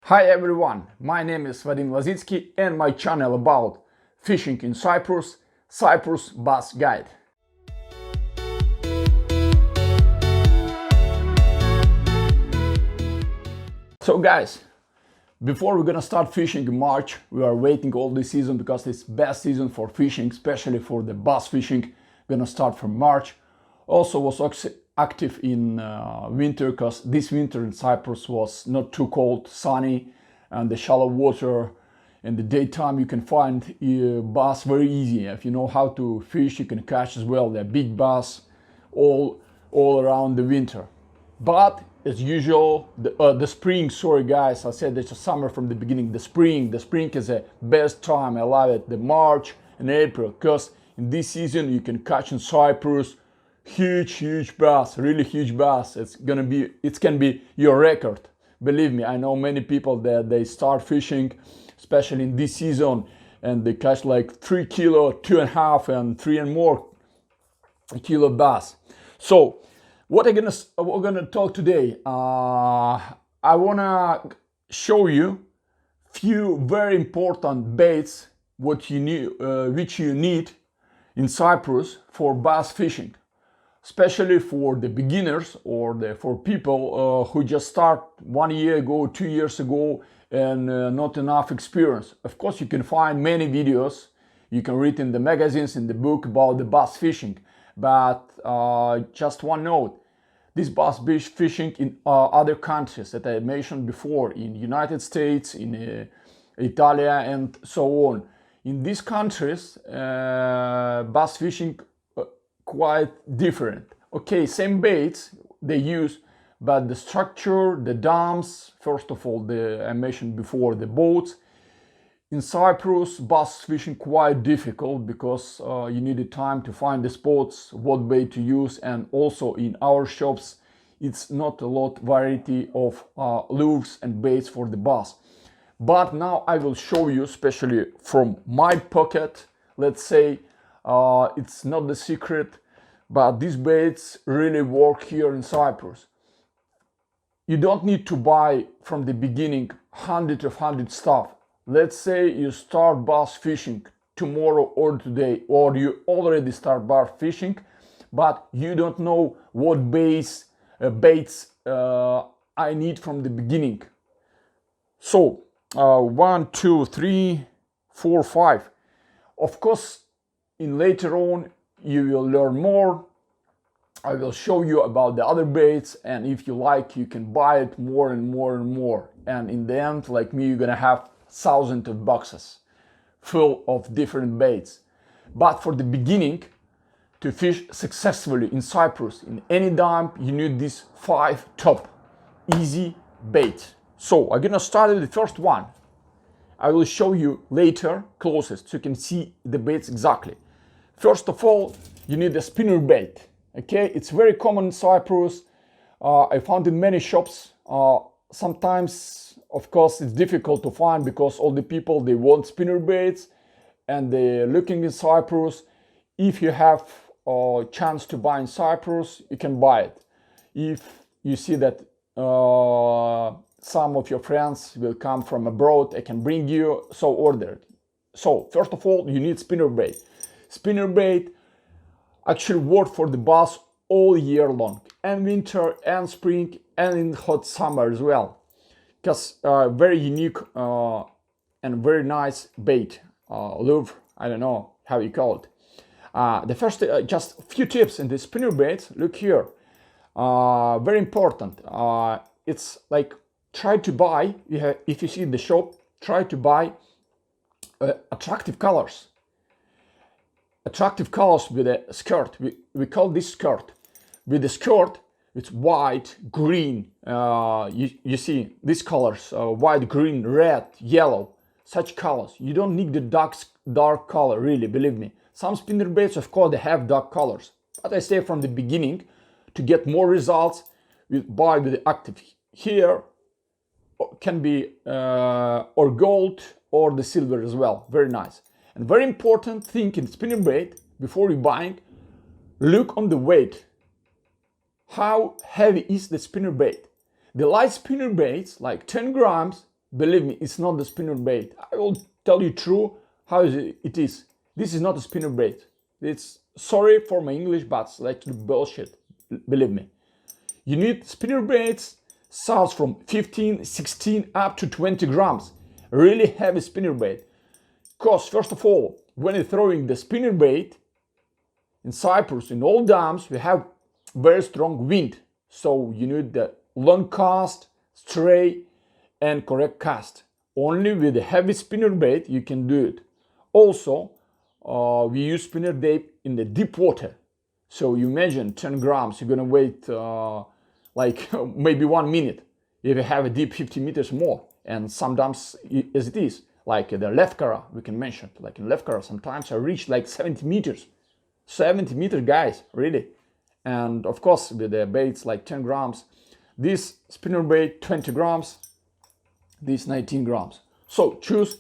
Hi everyone, my name is Vadim Lazitsky and my channel about fishing in Cyprus, Cyprus Bass Guide. So guys, before we're gonna start fishing in March, we are waiting all this season because it's best season for fishing, especially for the bass fishing. Gonna start from March. Also was active in winter because this winter in Cyprus was not too cold, sunny, and the shallow water. In the daytime you can find bass very easy. If you know how to fish, you can catch as well. They're big bass all around the winter. But as usual, the spring, sorry guys, I said it's a summer from the beginning. The spring is the best time. I love it. The March and April, because in this season you can catch in Cyprus huge bass, really huge bass. It can be your record. Believe me, I know many people that they start fishing, especially in this season, and they catch like 3 kilo, 2.5, and 3 and more kilo bass. So what we're gonna talk today, I wanna show you few very important baits which you need in Cyprus for bass fishing, especially for the beginners or for people who just start 1 year ago, 2 years ago, and not enough experience. Of course, you can find many videos, you can read in the magazines, in the book about the bass fishing, but just one note. This bass fishing in other countries that I mentioned before, in United States, in Italy, and so on. In these countries, bass fishing quite different. Okay, same baits they use, but the structure, the dams, first of all, I mentioned before, the boats. In Cyprus, bass fishing quite difficult because you need the time to find the spots, what bait to use, and also in our shops it's not a lot variety of lures and baits for the bass. But now I will show you, especially from my pocket, let's say, it's not the secret, but these baits really work here in Cyprus. You don't need to buy from the beginning hundred stuff. Let's say you start bass fishing tomorrow or today, or you already start bass fishing, but you don't know what baits I need from the beginning. So 1, 2, 3, 4, 5. Of course, later on you will learn more. I will show you about the other baits, and if you like, you can buy it more and more. And in the end, like me, you're gonna have thousands of boxes full of different baits. But for the beginning, to fish successfully in Cyprus, in any dam, you need these 5 top easy baits. So I'm gonna start with the first one. I will show you later closest so you can see the baits exactly. First of all, you need a spinner bait. Okay, it's very common in Cyprus. I found in many shops. Sometimes, of course, it's difficult to find because all the people, they want spinner baits and they're looking in Cyprus. If you have a chance to buy in Cyprus, you can buy it. If you see that some of your friends will come from abroad, I can bring you, so order it. So first of all, you need spinner bait. Spinner bait actually work for the bass all year long, and winter and spring and in hot summer as well, because very unique and very nice bait, lure, I don't know how you call it. The first, just a few tips in the spinner baits. Look here, very important. It's like, try to buy, if you see in the shop, try to buy attractive colors. Attractive colors with a skirt. We call this skirt. With the skirt, it's white, green. You see these colors: white, green, red, yellow. Such colors. You don't need the dark color, really. Believe me. Some spinner baits, of course, they have dark colors. But I say from the beginning, to get more results, buy with the active. Here can be or gold or the silver as well. Very nice. And very important thing in spinner bait, before you buying, look on the weight. How heavy is the spinner bait? The light spinner baits, like 10 grams, believe me, it's not the spinner bait. I will tell you true how it is. This is not a spinner bait. It's, sorry for my English, but it's like bullshit. Believe me. You need spinner baits size from 15, 16 up to 20 grams. Really heavy spinner bait. Because first of all, when you're throwing the spinner bait in Cyprus, in all dams, we have very strong wind. So you need the long cast, stray, and correct cast. Only with a heavy spinner bait you can do it. Also, we use spinner bait in the deep water. So you imagine 10 grams, you're gonna wait like maybe 1 minute. If you have a deep 50 meters more, and sometimes as it is, like the Lefkara, we can mention, like in Lefkara, sometimes I reach like 70 meters. 70 meters, guys, really. And of course, with the baits like 10 grams, this spinner bait 20 grams, this 19 grams. So choose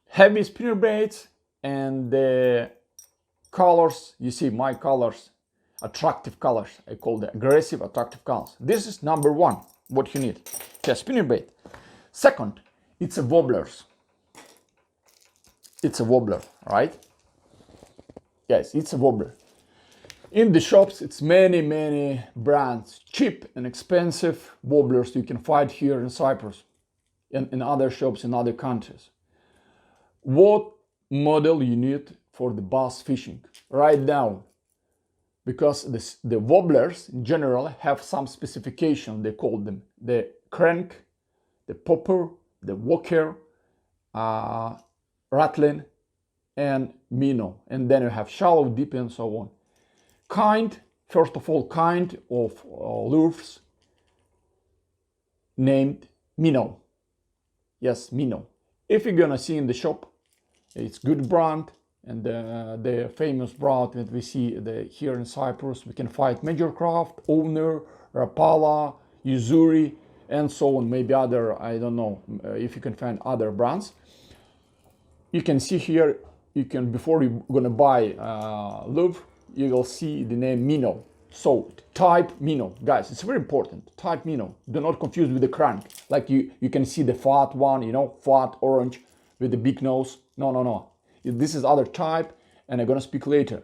heavy spinner baits, and the colors, you see my colors, attractive colors. I call the aggressive, attractive colors. This is number one, what you need. Okay, spinner bait. Second, it's a wobblers. It's a wobbler, right? Yes, it's a wobbler. In the shops, it's many brands, cheap and expensive wobblers you can find here in Cyprus and in other shops in other countries. What model you need for the bass fishing? Write down, because the wobblers in general have some specification. They call them the crank, the popper, the walker, rattling, and minnow. And then you have shallow, deep, and so on. First of all, kind of lures named minnow. Yes, minnow. If you're gonna see in the shop, it's good brand, and the famous brand that we see here in Cyprus, we can find Major Craft, Owner, Rapala, Uzuri, and so on. Maybe other, I don't know if you can find other brands. You can see here, you can, before you're gonna buy lure, you will see the name minnow. So type minnow, guys, it's very important. Type minnow. Do not confuse with the crank. Like you can see the fat one, you know, fat orange with the big nose. No. This is other type, and I'm gonna speak later.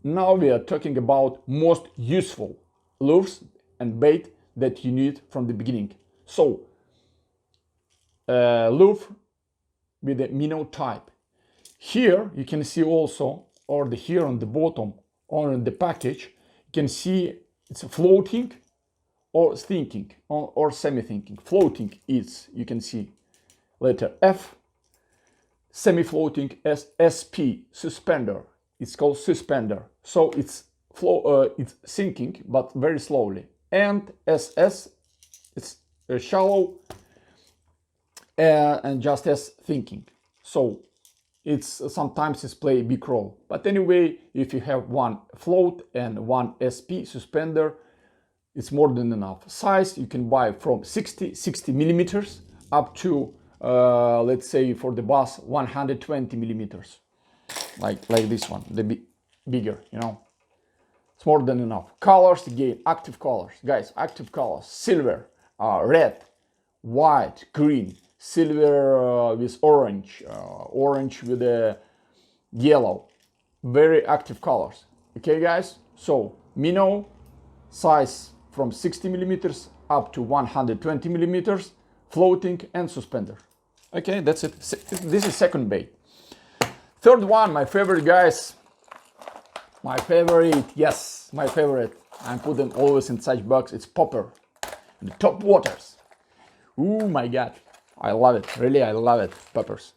Now we are talking about most useful lures and bait that you need from the beginning. So lure with the minnow type. Here you can see also, or here on the bottom, or in the package, you can see it's floating or thinking or semi-thinking. Floating is, you can see letter F, semi-floating as SP, suspender. It's called suspender. So it's sinking, but very slowly. And SS, it's shallow and just as thinking. So it's sometimes it's play a big role. But anyway, if you have one float and one SP suspender, it's more than enough. Size you can buy from 60 millimeters up to let's say for the bass 120 millimeters, like this one, the bigger, you know. It's more than enough. Colors, again, active colors, guys, active colors: silver, red, white, green, silver with orange, orange with a yellow. Very active colors. Okay, guys. So minnow, size from 60 millimeters up to 120 millimeters, floating and suspender. Okay, that's it. This is second bait. Third one, my favorite, guys. My favorite, yes, my favorite. I put them always in such box. It's popper. The top waters. Oh my God, I love it. Really, I love it. Poppers.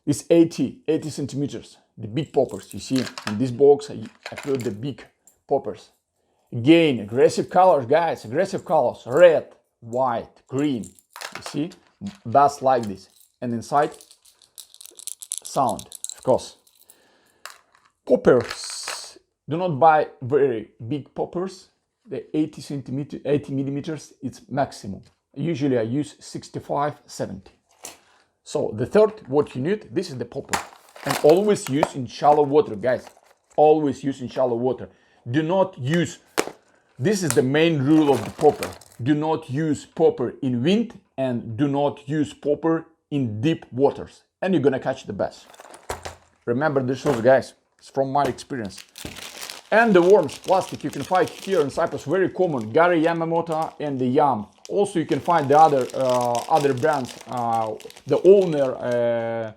It's 80 centimeters. The big poppers. You see, in this box, I put the big poppers. Again, aggressive colors, guys. Aggressive colors. Red, white, green. You see, that's like this. And inside, sound, of course. Poppers. Do not buy very big poppers. The 80 millimeters, it's maximum. Usually I use 65, 70. So the third, what you need, this is the popper. And always use in shallow water, guys. Always use in shallow water. Do not use, this is the main rule of the popper. do not use popper in wind and do not use popper in deep waters, and you're gonna catch the bass. Remember this rules, guys. It's from my experience. And the worms, plastic, you can find here in Cyprus, very common. Gary Yamamoto and the Yam. Also, you can find the other brands. The owner.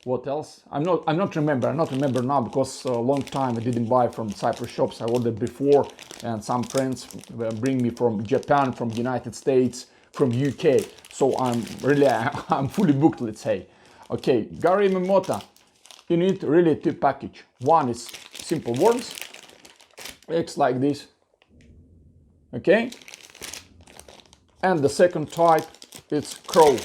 What else? I'm not remember now, because a long time I didn't buy from Cyprus shops. I ordered before, and some friends bring me from Japan, from United States, from UK. So I'm fully booked, let's say. Okay, Gary Yamamoto. You need really two package. One is simple worms. It's like this. Okay. And the second type, it's crow.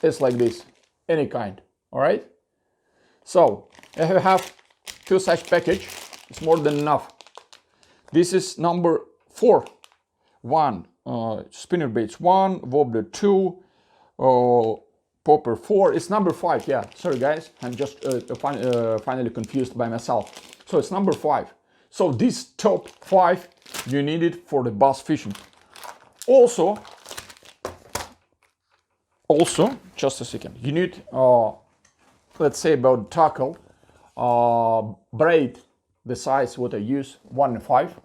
It's like this, any kind, all right? So if you have two such package, it's more than enough. This is number 4. 1 spinner baits 1, wobbler 2, popper 4. It's number 5. Yeah, sorry guys, I'm just finally confused by myself. So it's number 5. So this top 5 you need it for the bass fishing. Also, just a second, you need let's say about tackle, braid, the size what I use, 1 and 5.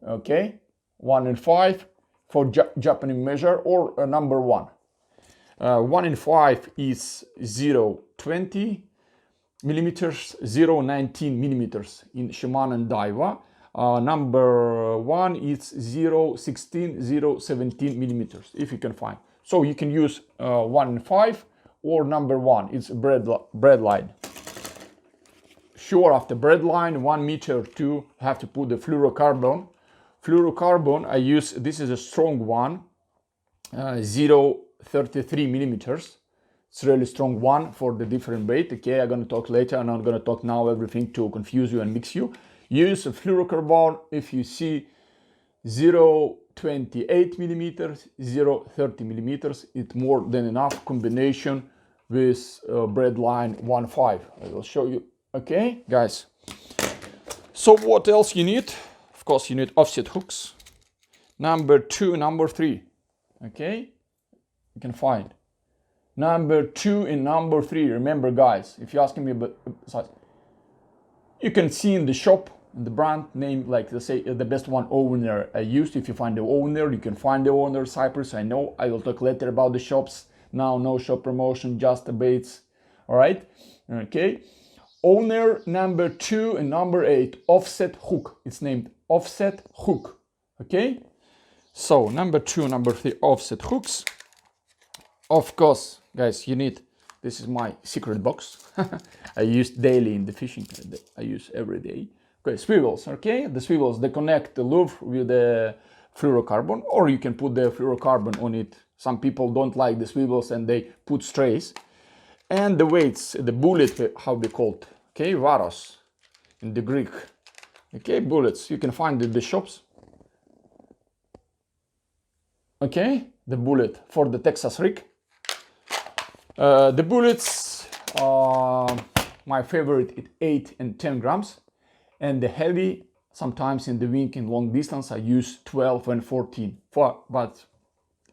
Okay, 1 and 5 for Japanese measure, or number 1. 1 and 5 is 0.20 millimeters, 0.19 millimeters in Shimano and Daiwa. Number 1 is 0.16, 0.17 millimeters, if you can find. So you can use 1 and 5 or number 1. It's bread line. Sure, after bread line 1 meter or 2, have to put the fluorocarbon. Fluorocarbon I use. This is a strong one, 0.33 millimeters. It's really strong one for the different bait. Okay, I'm gonna talk later, and I'm gonna talk now everything to confuse you and mix you. Use a fluorocarbon if you see 0.28 millimeters, 0.30 millimeters. It's more than enough combination with bread line 1.5. I will show you. Okay, guys. So what else you need? Of course, you need offset hooks. Number 2, number 3. Okay, you can find. Number 2 and number 3. Remember, guys, if you're asking me about size, you can see in the shop the brand name, like let's say the best one owner I used. If you find the owner, you can find the owner. Cyprus, I know. I will talk later about the shops. Now, no shop promotion, just the baits. All right. Okay. Owner number 2 and number 8. Offset hook. It's named offset hook. Okay. So number 2, number 3 offset hooks. Of course, guys, you need. This is my secret box. I use daily in the fishing. I use every day. Okay, swivels, okay? The swivels, they connect the lure with the fluorocarbon, or you can put the fluorocarbon on it. Some people don't like the swivels and they put strays. And the weights, the bullet, how they called, okay? Varos in the Greek. Okay, bullets, you can find in the shops. Okay, the bullet for the Texas rig. The bullets, my favorite is 8 and 10 grams. And the heavy, sometimes in the wing in long distance, I use 12 and 14. But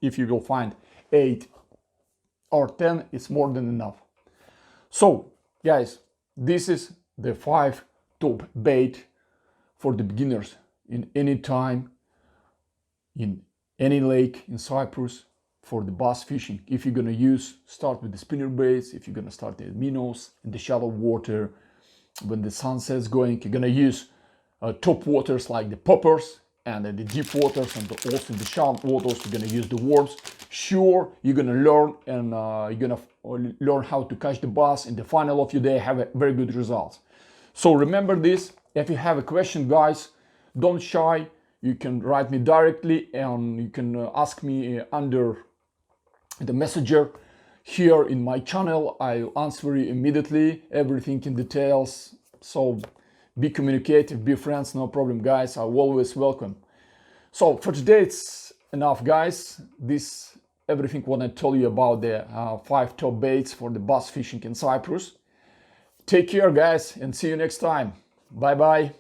if you will find 8 or 10, it's more than enough. So, guys, this is the 5 top bait for the beginners in any time, in any lake in Cyprus, for the bass fishing. If you're gonna start with the spinner baits, if you're gonna start the minnows in the shallow water, when the sunset's going, you're gonna use top waters like the poppers, and the deep waters, and also in the shallow waters you're gonna use the worms. Sure, you're gonna learn, and you're gonna learn how to catch the bass. In the final of your day, have a very good results. So remember this. If you have a question, guys, don't shy. You can write me directly, and you can ask me under the messenger here in my channel. I'll answer you immediately, everything in details. So be communicative, be friends, no problem, guys. I'm always welcome. So for today it's enough, guys. This everything what I told you about the 5 top baits for the bass fishing in Cyprus. Take care, guys, and see you next time. Bye bye.